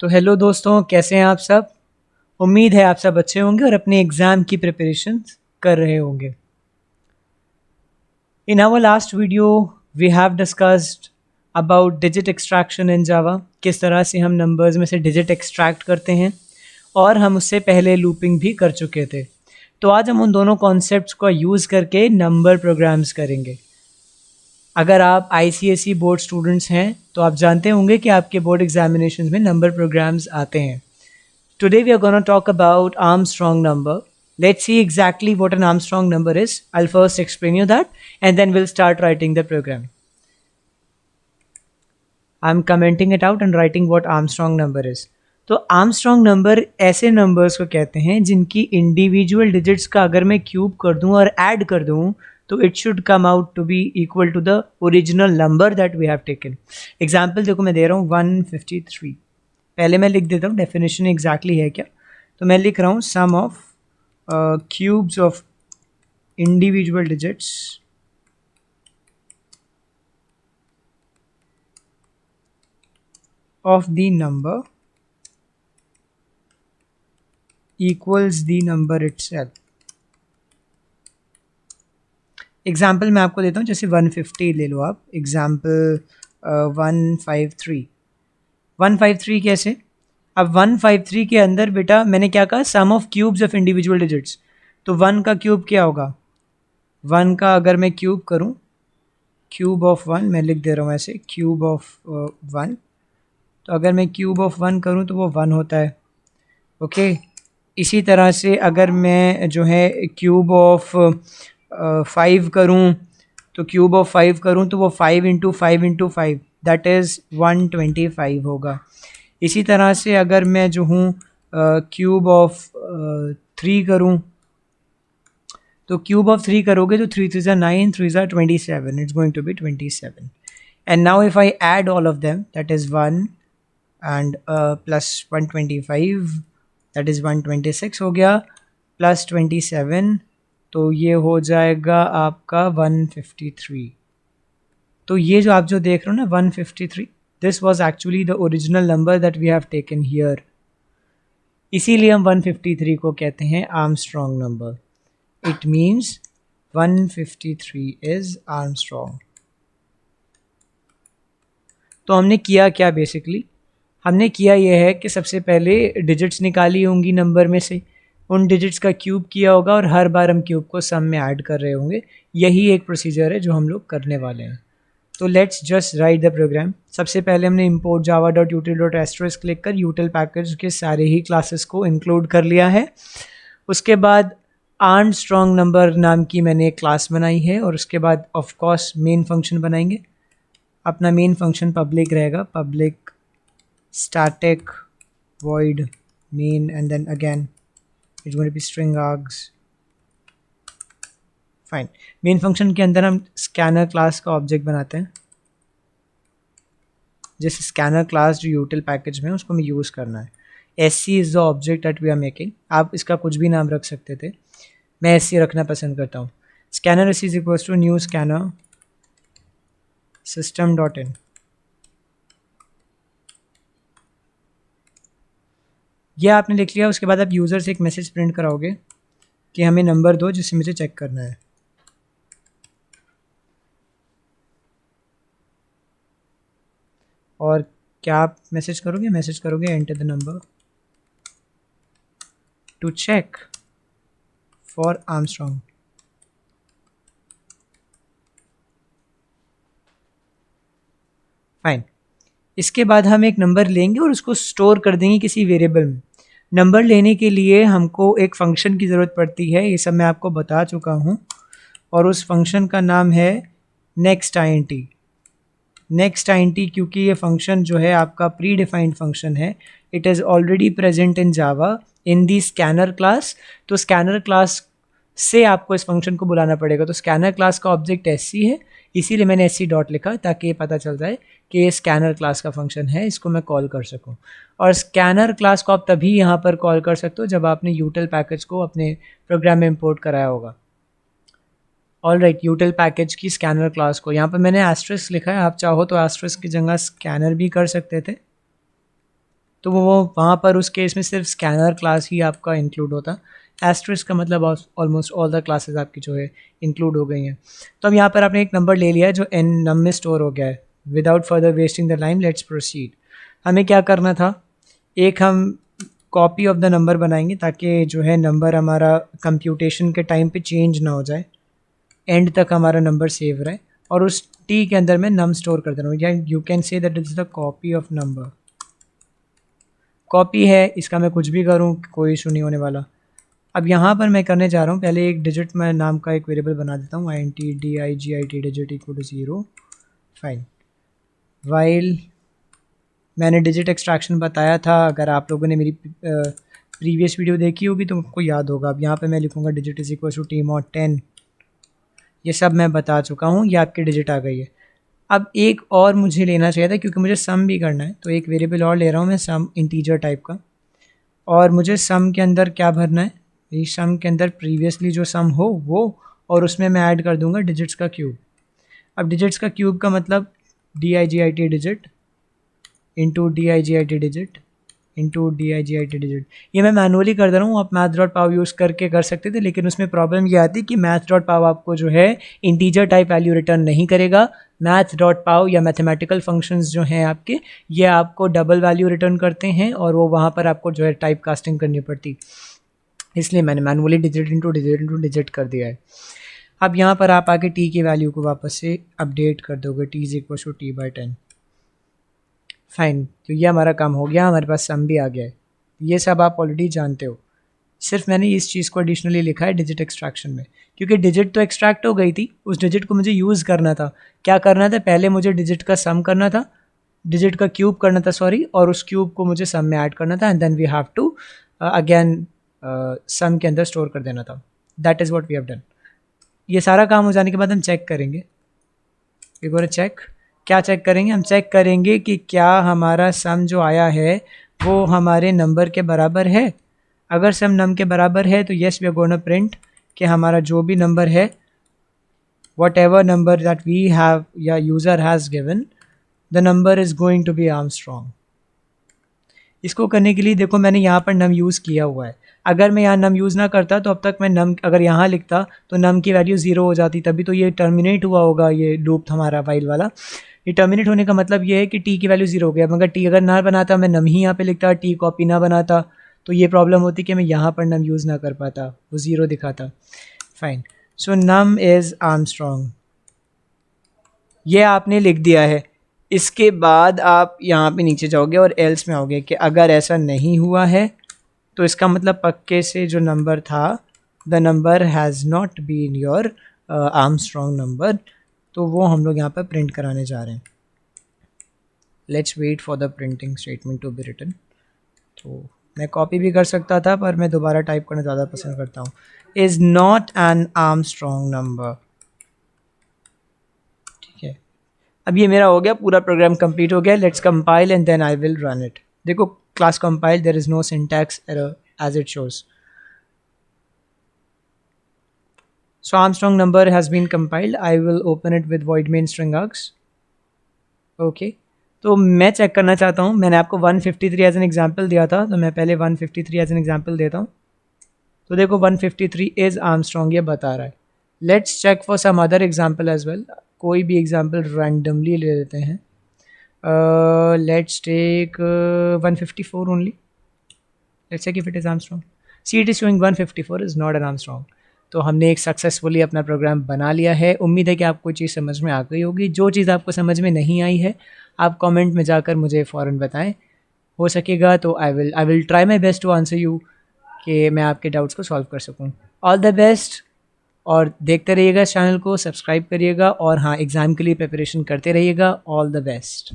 तो हेलो दोस्तों, कैसे हैं आप सब। उम्मीद है आप सब अच्छे होंगे और अपने एग्ज़ाम की प्रिपरेशन कर रहे होंगे। In our last video we have discussed about digit extraction in Java. किस तरह से हम नंबर्स में से डिजिट एक्सट्रैक्ट करते हैं और हम उससे पहले लूपिंग भी कर चुके थे। तो आज हम उन दोनों कॉन्सेप्ट्स को यूज़ करके नंबर प्रोग्राम्स करेंगे। अगर आप ICSE बोर्ड स्टूडेंट्स हैं तो आप जानते होंगे कि आपके बोर्ड एग्जामिनेशन में नंबर प्रोग्राम्स आते हैं। Today we are going to talk about Armstrong number. Let's see exactly what an Armstrong number is. I'll first explain you that and then we'll start writing the program. I'm commenting it out and writing what Armstrong number is. तो Armstrong number ऐसे numbers को कहते हैं जिनकी individual digits का अगर मैं cube कर दूं और ऐड कर दूं तो it should come out to be equal to the original number that we have taken. Example देखो मैं दे रहा हूँ 153। पहले मैं लिख देता हूँ डेफिनेशन एग्जैक्टली है क्या। तो मैं लिख रहा हूँ sum of cubes of individual digits of the number equals the number itself. Example मैं आपको देता हूँ, जैसे 150 ले लो आप। एग्जाम्पल 153। 153 कैसे? अब 153 के अंदर बेटा मैंने क्या कहा, sum of cubes of individual digits. तो 1 का क्यूब क्या होगा? 1 का अगर मैं क्यूब करूं, क्यूब ऑफ 1 मैं लिख दे रहा हूं ऐसे, क्यूब ऑफ 1। तो अगर मैं क्यूब ऑफ 1 करूं तो वो 1 होता है। ओके, इसी तरह से अगर मैं जो है क्यूब ऑफ 5 करूं, तो क्यूब ऑफ 5 करूं तो वो 5 इंटू 5 इंटू 5 दैट इज़ 125 होगा। इसी तरह से अगर मैं जो हूँ क्यूब ऑफ 3 करूँ, तो क्यूब ऑफ 3 करोगे तो 3 3 9, 3 27, it's going to be 27। And now if I add all of them that is 1 and plus 125 that is 126 हो गया, प्लस 27 तो ये हो जाएगा आपका 153। तो ये जो आप जो देख रहे हो ना 153, this was actually the original number that we have taken here. इसीलिए हम 153 को कहते हैं Armstrong number. It means 153 is Armstrong. तो हमने किया क्या बेसिकली? हमने किया यह है कि सबसे पहले डिजिट्स निकाली होंगी नंबर में से, उन डिजिट्स का क्यूब किया होगा और हर बार हम क्यूब को सम में ऐड कर रहे होंगे। यही एक प्रोसीजर है जो हम लोग करने वाले हैं। तो let's just write the program. सबसे पहले हमने import java.util.asterisk क्लिक कर यूटिल पैकेज के सारे ही क्लासेस को इंक्लूड कर लिया है। उसके बाद आर्मस्ट्रॉन्ग नंबर नाम की मैंने एक क्लास बनाई है और उसके बाद ऑफ कोर्स मेन फंक्शन बनाएंगे। अपना मेन फंक्शन पब्लिक रहेगा, public static void main and then again it's going to be string args। Fine. Main function के अंदर हम स्कैनर क्लास का ऑब्जेक्ट बनाते हैं। जैसे स्कैनर क्लास जो यूटिल पैकेज में है उसको हमें यूज़ करना है। SC is the object that we are making. आप इसका कुछ भी नाम रख सकते थे, मैं SC रखना पसंद करता हूँ। Scanner SC is equals to new scanner system dot in. यह आपने लिख लिया। उसके बाद आप यूज़र से एक मैसेज प्रिंट कराओगे कि हमें नंबर दो जिससे मुझे चेक करना है। और क्या आप मैसेज करोगे enter the number to check for Armstrong. Fine. इसके बाद हम एक नंबर लेंगे और उसको स्टोर कर देंगे किसी वेरिएबल में। नंबर लेने के लिए हमको एक फंक्शन की ज़रूरत पड़ती है, ये सब मैं आपको बता चुका हूँ। और उस फंक्शन का नाम है नेक्स्ट INT। नेक्स्ट INT क्योंकि ये फंक्शन जो है आपका प्री डिफाइंड फंक्शन है, it is already present in Java in the scanner class. तो स्कैनर क्लास से आपको इस फंक्शन को बुलाना पड़ेगा। तो स्कैनर क्लास का ऑब्जेक्ट SC है, इसीलिए मैंने SC डॉट लिखा ताकि ये पता चल जाए कि ये स्कैनर क्लास का फंक्शन है, इसको मैं कॉल कर सकूं। और स्कैनर क्लास को आप तभी यहाँ पर कॉल कर सकते हो जब आपने यूटिल पैकेज को अपने प्रोग्राम में इंपोर्ट कराया होगा। ऑल राइट, यूटिल पैकेज की स्कैनर क्लास को यहाँ पर मैंने एस्ट्रिस्क लिखा है, आप चाहो तो एस्ट्रिस्क की जगह स्कैनर भी कर सकते थे। तो वो वहाँ पर उस केस में सिर्फ स्कैनर क्लास ही आपका इंक्लूड होता। एस्ट्रिस्क का मतलब ऑलमोस्ट ऑल द क्लासेस आपकी जो है इंक्लूड हो गई हैं। तो अब यहाँ पर आपने एक नंबर ले लिया है जो एन नम में स्टोर हो गया है। Without further wasting the time let's proceed. हमें क्या करना था, एक हम कॉपी ऑफ द नंबर बनाएंगे ताकि जो है नंबर हमारा कंप्यूटेशन के टाइम पे चेंज ना हो जाए, एंड तक हमारा नंबर सेव रहे। और उस टी के अंदर मैं नम स्टोर कर दे रहा हूँ, या you can say that is the copy of number. Copy है, इसका मैं कुछ भी करूँ कोई इशू नहीं होने वाला। अब यहाँ पर मैं करने जा रहा हूँ, पहले एक डिजिट मैं नाम का एक वेरिएबल बना देता हूँ, INT digit equal to 0। Fine. While मैंने डिजिट एक्सट्रैक्शन बताया था, अगर आप लोगों ने मेरी प्रीवियस वीडियो देखी होगी तो आपको याद होगा। अब यहाँ पे मैं लिखूँगा digit is equal to T mod 10। ये सब मैं बता चुका हूँ, ये आपकी डिजिट आ गई है। अब एक और मुझे लेना चाहिए था क्योंकि मुझे सम भी करना है, तो एक वेरिएबल और ले रहा हूँ मैं, सम इंटीजर टाइप का। और मुझे सम के अंदर क्या भरना है, इस सम के अंदर प्रीवियसली जो सम हो वो, और उसमें मैं ऐड कर दूंगा डिजिट्स का क्यूब। अब डिजिट्स का क्यूब का मतलब DIGIT digit into DIGIT digit into DIGIT digit. ये मैं मैनुअली कर दे रहा हूँ, आप math.pav यूज़ करके कर सकते थे, लेकिन उसमें प्रॉब्लम ये आती कि math.pav आपको जो है इंटीजर टाइप वैल्यू रिटर्न नहीं करेगा। math.pav या मैथमेटिकल फंक्शंस जो हैं आपके, ये आपको डबल वैल्यू रिटर्न करते हैं और वो वहाँ पर आपको जो है टाइप कास्टिंग करनी पड़ती, इसलिए मैंने मैनुअली डिजिट इंटू डिजिट कर दिया है। अब यहाँ पर आप आके टी की वैल्यू को वापस से अपडेट कर दोगे, T is equal to T/10। Fine, तो ये हमारा काम हो गया, हमारे पास सम भी आ गया है। ये सब आप ऑलरेडी जानते हो, सिर्फ मैंने इस चीज़ को एडिशनली लिखा है डिजिट एक्सट्रैक्शन में, क्योंकि डिजिट तो एक्सट्रैक्ट हो गई थी, उस डिजिट को मुझे यूज़ करना था। क्या करना था, पहले मुझे डिजिट का सम करना था, डिजिट का क्यूब करना था सॉरी, और उस क्यूब को मुझे सम में ऐड करना था, and then we have to again sum के अंदर स्टोर कर देना था। That is what we have done. ये सारा काम हो जाने के बाद हम चेक करेंगे, वी गोना चेक। क्या चेक करेंगे, हम चेक करेंगे कि क्या हमारा सम जो आया है वो हमारे नंबर के बराबर है। अगर सम नम के बराबर है तो yes we are gonna print कि हमारा जो भी नंबर है, whatever number that we have या user has given, the number is going to be Armstrong. इसको करने के लिए देखो मैंने यहाँ पर नम यूज़ किया हुआ है। अगर मैं यहाँ नम यूज़ ना करता तो अब तक मैं नम अगर यहाँ लिखता तो नम की वैल्यू 0 हो जाती, तभी तो ये टर्मिनेट हुआ होगा, ये लूप हमारा वाइल वाला। ये टर्मिनेट होने का मतलब ये है कि टी की वैल्यू 0 हो गया। मगर टी अगर ना बनाता, मैं नम ही यहाँ पे लिखता, टी कॉपी ना बनाता, तो ये प्रॉब्लम होती कि मैं यहाँ पर नम यूज़ ना कर पाता, वो 0 दिखाता। Fine, so num is Armstrong, ये आपने लिख दिया है। इसके बाद आप यहाँ पे नीचे जाओगे और एल्स में आओगे कि अगर ऐसा नहीं हुआ है तो इसका मतलब पक्के से जो नंबर था, the number has not been your Armstrong number, तो वो हम लोग यहाँ पर प्रिंट कराने जा रहे हैं। Let's wait for the printing statement to be written. तो मैं कॉपी भी कर सकता था पर मैं दोबारा टाइप करना ज़्यादा पसंद करता हूँ। Is not an Armstrong number. ठीक है, अब ये मेरा हो गया, पूरा प्रोग्राम कंप्लीट हो गया। Let's compile and then I will run it. देखो class compile, there is no syntax error as it shows. So Armstrong number has been compiled. I will open it with void main string args. Okay. तो मैं check करना चाहता हूँ, मैंने आपको 153 as an example दिया था, तो मैं पहले 153 एज एन एग्जाम्पल देता हूँ। तो देखो 153 इज़ आर्मस्ट्रॉन्ग ये बता रहा है। Let's check for some other example as well. कोई भी एग्जाम्पल रैंडमली ले लेते हैं। Let's take 154 only. Let's check if it is Armstrong. See it is showing 154 is not an Armstrong. तो हमने एक सक्सेसफुली अपना प्रोग्राम बना लिया है। उम्मीद है कि आपको चीज़ समझ में आ गई होगी। जो चीज़ आपको समझ में नहीं आई है आप कमेंट में जाकर मुझे फ़ौरन बताएं, हो सकेगा तो I will try my best to answer you, कि मैं आपके डाउट्स को सॉल्व कर सकूं। ऑल द बेस्ट, और देखते रहिएगा इस चैनल को, सब्सक्राइब करिएगा, और हाँ एग्ज़ाम के लिए प्रिपरेशन करते रहिएगा। All the best.